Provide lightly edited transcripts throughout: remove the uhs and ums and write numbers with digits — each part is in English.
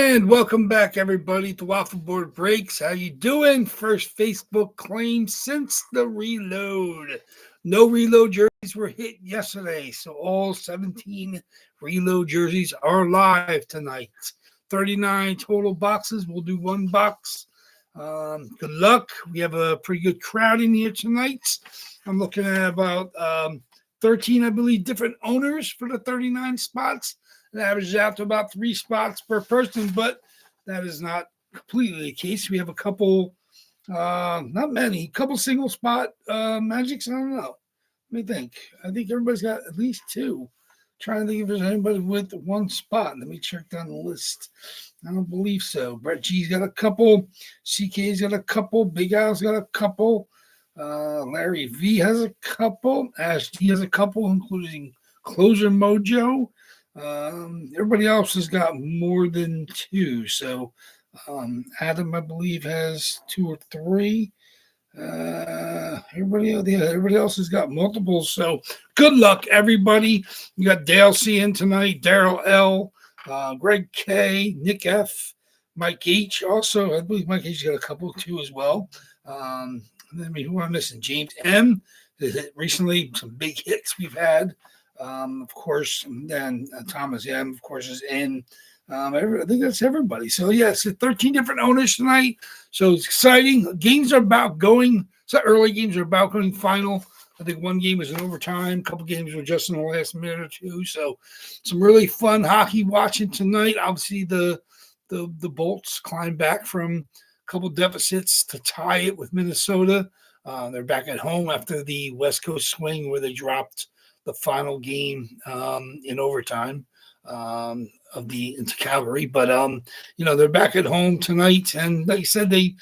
And welcome back, everybody, to WAFFLEBOARD Breaks. How you doing? First Facebook claim since the reload. No reload jerseys were hit yesterday, so all 17 reload jerseys are live tonight. 39 total boxes. We'll do one box. Good luck. We have a pretty good crowd in here tonight. I'm looking at about 13, I believe, different owners for the 39 spots. It averages out to about 3 spots per person, but that is not completely the case. We have a couple, not many, couple single spot magics. I don't know. Let me think. I think everybody's got at least 2. Trying to think if there's anybody with 1 spot. Let me check down the list. I don't believe so. Brett G's got a couple. CK's got a couple. Big Al's got a couple. Larry V has a couple. Ash D has a couple, including Closer Mojo. Everybody else has got more than 2. So Adam, I believe, has 2 or 3. Everybody else has got multiples. So good luck, everybody. You got Dale C in tonight, Daryl L, Greg K, Nick F, Mike H. Also, I believe Mike H got a couple too as well. Who am I missing? James M. Recently, some big hits we've had. Of course, and then Thomas M, of course, is in. I think that's everybody. So, yes, 13 different owners tonight. So, it's exciting. Games are about going. So, early games are about going final. I think one game was in overtime. A couple games were just in the last minute or 2. So, some really fun hockey watching tonight. Obviously, the Bolts climbed back from a couple deficits to tie it with Minnesota. They're back at home after the West Coast swing where they dropped the final game in overtime into Calgary. But they're back at home tonight, and like I said, they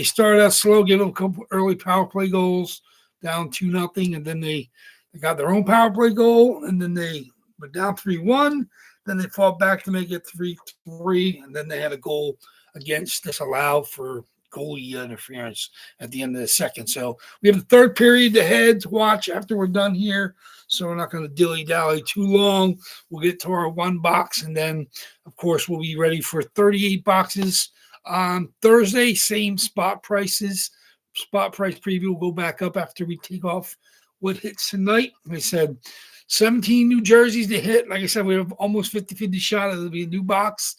started out slow, gave them a couple early power play goals, down 2-0, and then they got their own power play goal, and then they were down 3-1. Then they fought back to make it 3-3, and then they had a goal against disallowed for goalie interference at the end of the second. So we have the third period ahead to watch after we're done here. So we're not going to dilly-dally too long. We'll get to our 1 box, and then, of course, we'll be ready for 38 boxes on Thursday. Same spot prices. Spot price preview will go back up after we take off what hits tonight. Like I said, 17 new jerseys to hit. Like I said, we have almost 50-50 shot. It'll be a new box.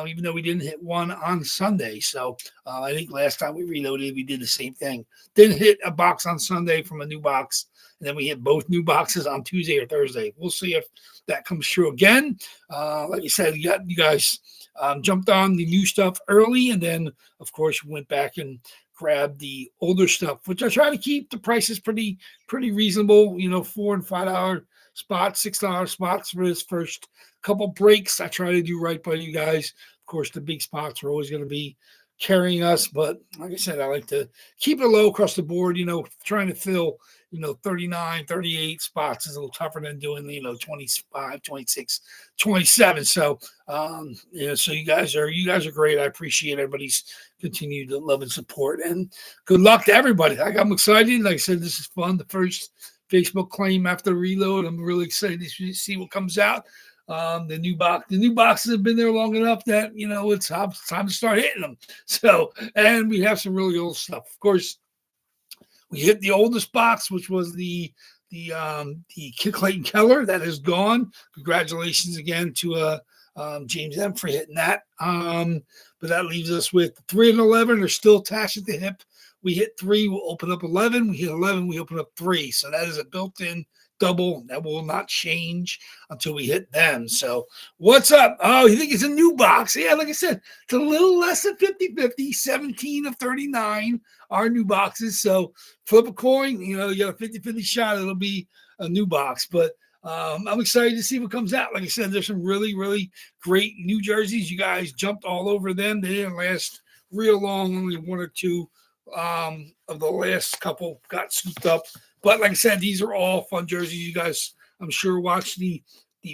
Even though we didn't hit one on Sunday. So I think last time we reloaded, we did the same thing. Didn't hit a box on Sunday from a new box, and then we hit both new boxes on Tuesday or Thursday. We'll see if that comes true again. Like I said, you guys jumped on the new stuff early, and then, of course, we went back and grabbed the older stuff, which I try to keep the prices pretty reasonable, $4 and $5 spots, $6 spots for this first couple breaks. I try to do right by you guys. Of course, the big spots are always going to be carrying us, but like I said, I like to keep it low across the board. Trying to fill 39, 38 spots is a little tougher than doing 25, 26, 27. So so you guys are great. I appreciate everybody's continued love and support, and good luck to everybody. I'm excited. Like I said, this is fun. The first Facebook claim after reload. I'm really excited to see what comes out. The new boxes have been there long enough that it's time to start hitting them. So, and we have some really old stuff. Of course, we hit the oldest box, which was the Clayton Keller. That is gone. Congratulations again to James M for hitting that. But that leaves us with 3 and 11 are still attached at the hip. We hit 3, we'll open up 11. We hit 11, we open up 3. So that is a built-in double. That will not change until we hit them. So what's up? Oh, you think it's a new box? Yeah, like I said, it's a little less than 50-50. 17 of 39 are new boxes. So flip a coin. You got a 50-50 shot. It'll be a new box. But I'm excited to see what comes out. Like I said, there's some really, really great new jerseys. You guys jumped all over them. They didn't last real long. Only 1 or 2 of the last couple got scooped up. But like I said, these are all fun jerseys. You guys, I'm sure, watched the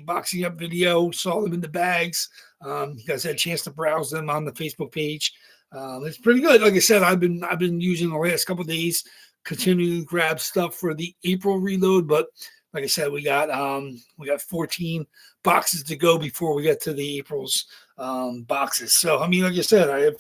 boxing up video, saw them in the bags. You guys had a chance to browse them on the Facebook page. It's pretty good. Like I said, I've been using the last couple of days, continuing to grab stuff for the April reload, but like I said, we got 14 boxes to go before we get to the April's boxes. So I mean, like I said, I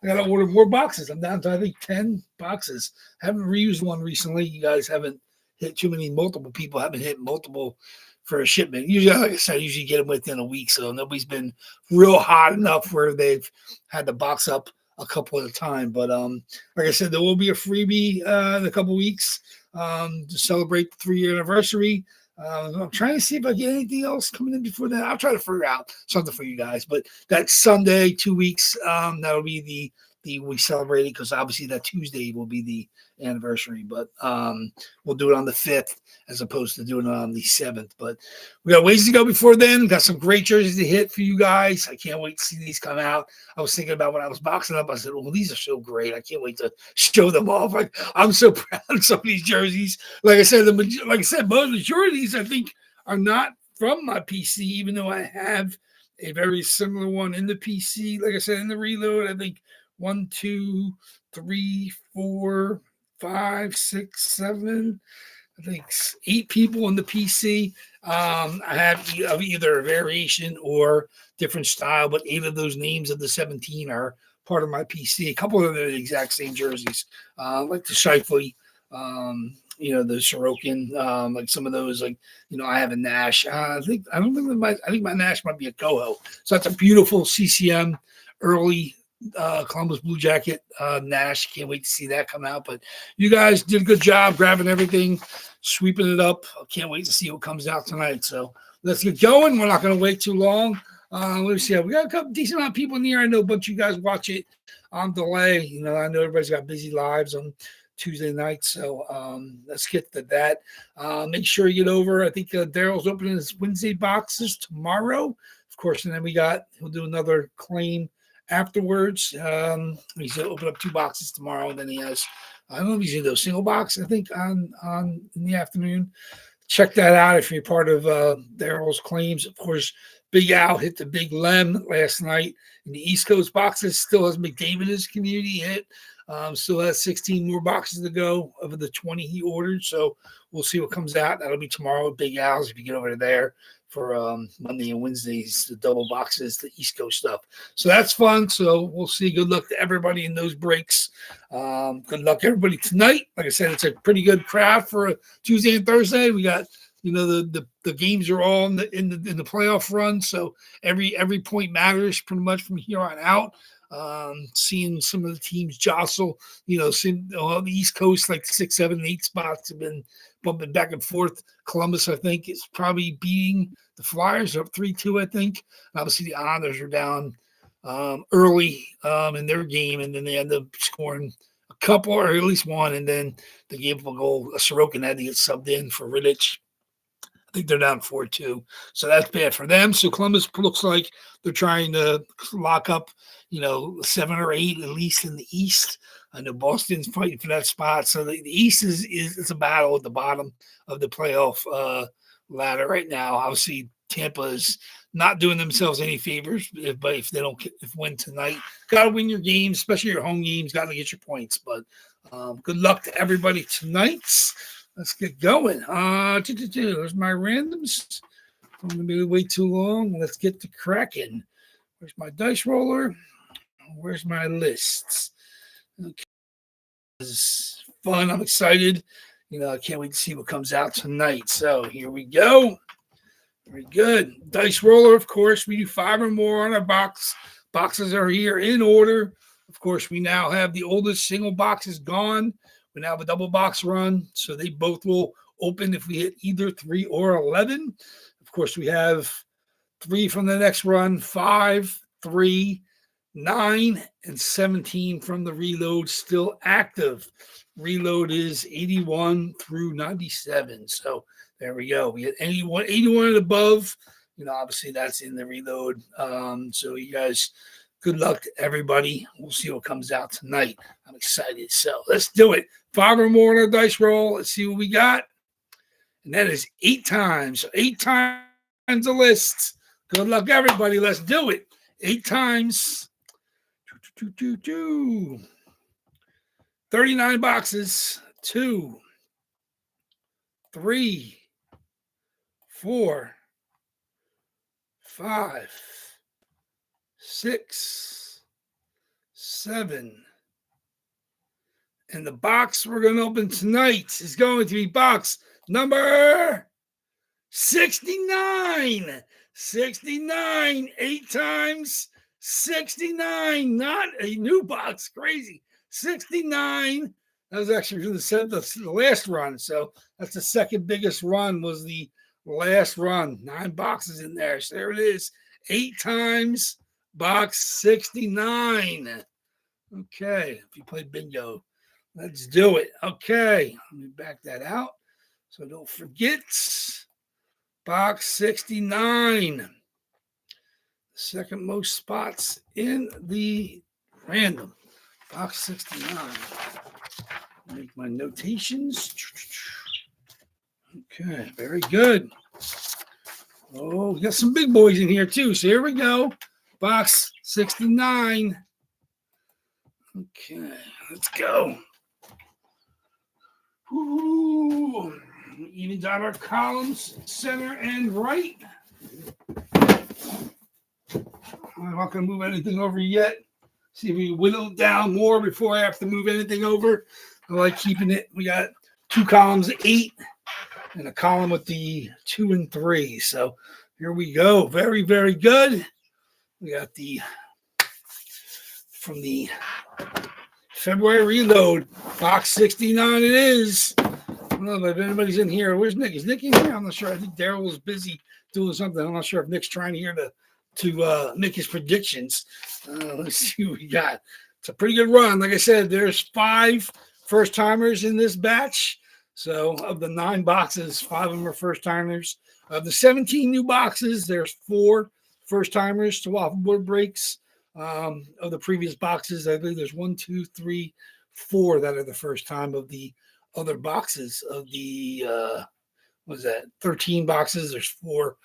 got to order more boxes. I'm down to I think 10 boxes. I haven't reused one recently. You guys haven't hit too many. Multiple people haven't hit multiple for a shipment. Usually, like I said, I usually get them within a week. So nobody's been real hot enough where they've had to box up a couple at a time. But like I said, there will be a freebie in a couple weeks to celebrate the 3-year anniversary. I'm trying to see if I get anything else coming in before that. I'll try to figure out something for you guys. But that Sunday, 2 weeks, that'll be the we celebrate it because obviously that Tuesday will be the anniversary. But we'll do it on the 5th as opposed to doing it on the 7th. But we got ways to go before then. Got some great jerseys to hit for you guys. I can't wait to see these come out. I was thinking about when I was boxing up, I said, well, these are so great. I can't wait to show them off. I'm so proud of some of these jerseys. Like I said, most majority of these I think are not from my PC, even though I have a very similar one in the PC. Like I said, in the reload, I think 1, 2, 3, 4, 5, 6, 7. I think 8 people on the PC. I have either a variation or different style, but 8 of those names of the 17 are part of my PC. A couple of them are the exact same jerseys, like the Shifley, the Sorokin, like some of those, like, I have a Nash. I think my Nash might be a Coho. So that's a beautiful CCM early Columbus Blue Jacket Nash. Can't wait to see that come out. But you guys did a good job grabbing everything, sweeping it up. I can't wait to see what comes out tonight. So let's get going. We're not going to wait too long. Let me see. We got a couple decent amount of people in here. I know a bunch of you guys watch it on delay. I know everybody's got busy lives on Tuesday night. So let's get to that. Make sure you get over. I think Daryl's opening his Wednesday boxes tomorrow, of course, and then he'll do another claim afterwards. He's gonna open up 2 boxes tomorrow, and then he has, I don't know if he's gonna do a single box, I think, on in the afternoon. Check that out if you're part of Daryl's claims. Of course, Big Al hit the Big Lem last night in the East Coast boxes. Still has McDavid his community hit. Still has 16 more boxes to go of the 20 he ordered. So we'll see what comes out. That'll be tomorrow at Big Al's if you get over to there for Monday and Wednesdays, the double boxes, the East Coast stuff. So that's fun. So we'll see. Good luck to everybody in those breaks. Good luck everybody tonight. Like I said, it's a pretty good crowd for a Tuesday and Thursday. We got, the games are all in the playoff run. So every point matters pretty much from here on out. Seeing some of the teams jostle, on the East Coast, like 6, 7, 8 spots have been bumping back and forth. Columbus, I think, is probably beating the Flyers up 3-2, I think. And obviously, the Islanders are down early in their game, and then they end up scoring a couple or at least one, and then they gave up a goal. Sorokin had to get subbed in for Rittich. I think they're down 4-2. So that's bad for them. So Columbus looks like they're trying to lock up, 7 or 8 at least in the East. I know Boston's fighting for that spot. So the East is a battle at the bottom of the playoff ladder right now. Obviously, Tampa is not doing themselves any favors, but if they don't win tonight, got to win your games, especially your home games, got to get your points. But good luck to everybody tonight. Let's get going. There's my randoms. I'm going to be way too long. Let's get to cracking. Where's my dice roller? Where's my lists? Okay. This is fun. I'm excited. I can't wait to see what comes out tonight. So here we go. Very good. Dice roller, of course. We do 5 or more on our box. Boxes are here in order. Of course, we now have the oldest single boxes gone. We now have a double box run, so they both will open if we hit either 3 or 11. Of course, we have 3 from the next run, 5, 3, 9, and 17 from the reload still active. Reload is 81 through 97. So there we go. We get 81 and above. Obviously that's in the reload. So you guys, good luck to everybody. We'll see what comes out tonight. I'm excited. So let's do it. 5 or more on our dice roll. Let's see what we got. And that is 8 times. So 8 times the list. Good luck, everybody. Let's do it. 8 times. 39 boxes. 2, 3, 4, 5, 6, 7. And the box we're going to open tonight is going to be box number 69. 69. 8 times 69. Not a new box. Crazy. 69. That was actually the last run. So that's the second biggest run, was the last run. 9 boxes in there. So there it is. 8 times box 69. Okay. If you play bingo, let's do it. Okay. Let me back that out so don't forget. Box 69. Second most spots in the random. Box 69. Make my notations. Okay, very good. Oh, we got some big boys in here too. So here we go. Box 69. Okay, let's go. Ooh, even out our columns, center and right. I'm not going to move anything over yet. See if we whittle it down more before I have to move anything over. I like keeping it. We got 2 columns, 8, and a column with the 2 and 3. So here we go. Very, very good. We got from the February reload, box 69 it is. I don't know if anybody's in here. Where's Nick? Is Nick in here? I'm not sure. I think Daryl was busy doing something. I'm not sure if Nick's trying here to make his predictions. Let's see what we got. It's a pretty good run. Like I said, there's 5 first-timers in this batch. So of the 9 boxes, 5 of them are first-timers. Of the 17 new boxes, there's 4 first-timers to WAFFLEBOARD breaks. Of the previous boxes, I believe there's 1, 2, 3, 4 that are the first time. Of the other boxes of the 13 boxes, there's 4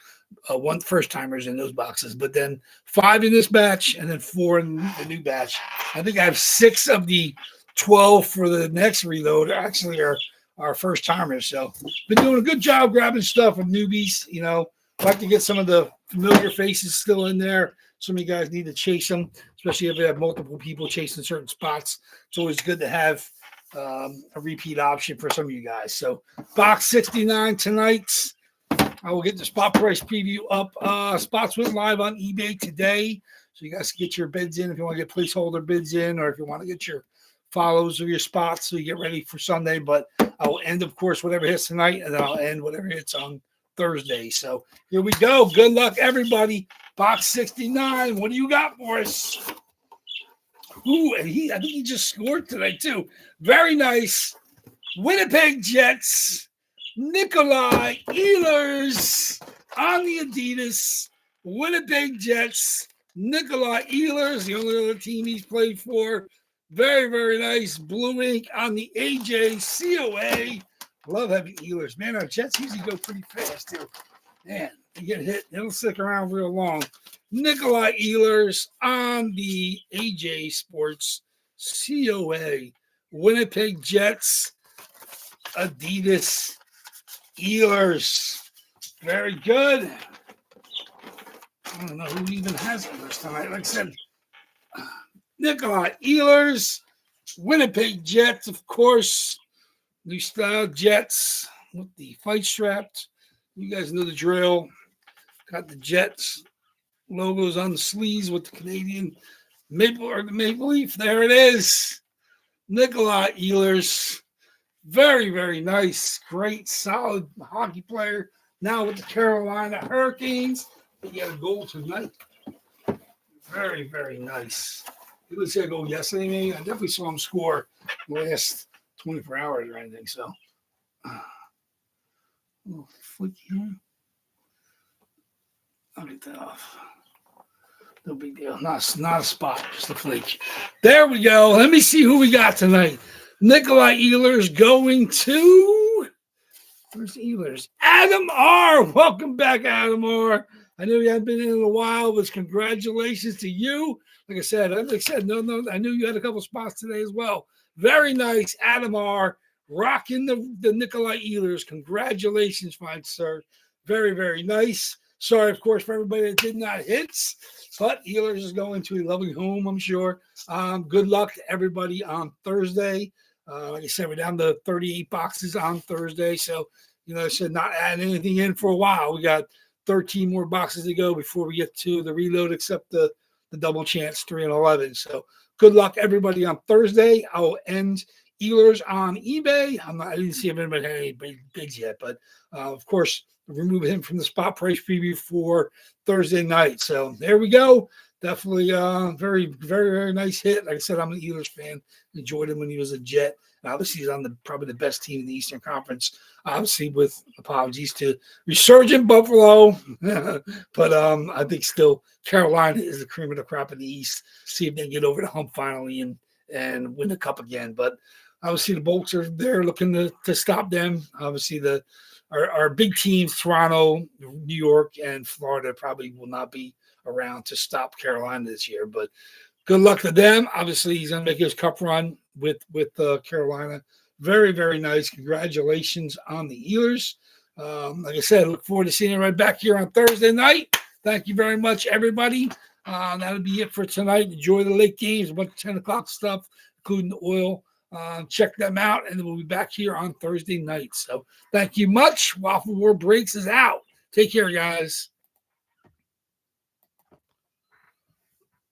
1 first timers in those boxes, but then 5 in this batch and then 4 in the new batch. I think I have 6 of the 12 for the next reload actually are first timers. So been doing a good job grabbing stuff with newbies. You know, like to get some of the familiar faces still in there. Some of you guys need to chase them, especially if you have multiple people chasing certain spots. It's always good to have a repeat option for some of you guys. So box 69 tonight. I will get the spot price preview up. Spots went live on eBay today, so you guys can get your bids in if you want to get placeholder bids in, or if you want to get your follows of your spots so you get ready for Sunday. But I will end, of course, whatever hits tonight, and then I'll end whatever hits on Thursday. So here we go. Good luck, everybody. Box 69. What do you got for us? Ooh, and I think he just scored today too. Very nice. Winnipeg Jets. Nikolai Ehlers on the Adidas. Winnipeg Jets. Nikolai Ehlers, the only other team he's played for. Very, very nice. Blue ink on the AJ COA. Love having Ehlers. Man, our Jets usually go pretty fast, too. Man, they get hit. They don't stick around real long. Nikolai Ehlers on the AJ Sports COA. Winnipeg Jets. Adidas Ehlers. Very good. I don't know who even has Ehlers tonight. Like I said, Nikolai Ehlers, Winnipeg Jets, of course. New style Jets with the fight straps. You guys know the drill. Got the Jets logos on the sleeves with the Canadian maple leaf. There it is. Nikolai Ehlers. Very, very nice. Great, solid hockey player. Now with the Carolina Hurricanes. He got a goal tonight. Very, very nice. He was going to go yesterday, maybe. I definitely saw him score the last 24 hours or anything. So, a little flick here. I'll get that off. No big deal. Not a spot, just a flake. There we go. Let me see who we got tonight. Nikolai Ehlers going to, where's Ehlers? Adam R. Welcome back, Adam R. I know you haven't been in a while, but congratulations to you. Like I said, no, I knew you had a couple spots today as well. Very nice, Adam R. Rocking the Nikolai Ehlers. Congratulations, fine sir. Very, very nice. Sorry, of course, for everybody that did not hit, but Ehlers is going to a lovely home, I'm sure. Good luck to everybody on Thursday. Like I said, we're down to 38 boxes on Thursday. So, I said not adding anything in for a while. We got 13 more boxes to go before we get to the reload, except the double chance 3 and 11. So good luck, everybody, on Thursday. I'll end Ehlers on eBay. I didn't see if anybody had any big bids yet, but of course, remove him from the spot price preview for Thursday night. So there we go. Definitely very, very, very nice hit. Like I said, I'm an Ehlers fan. Enjoyed him when he was a Jet. Obviously, he's on probably the best team in the Eastern Conference. Obviously, with apologies to resurgent Buffalo, but I think still Carolina is the cream of the crop in the East. See if they can get over the hump finally and win the cup again. But obviously, the Bolts are there looking to stop them. Obviously, our big teams, Toronto, New York, and Florida, probably will not be around to stop Carolina this year. But good luck to them. Obviously, he's going to make his cup run with Carolina. Very, very nice. Congratulations on the Ehlers. Like I said, look forward to seeing you right back here on Thursday night. Thank you very much, everybody. That'll be it for tonight. Enjoy the late games, a bunch of 10 o'clock stuff, including the oil. Check them out, and we'll be back here on Thursday night. So thank you much. Waffle Board Breaks is out. Take care, guys.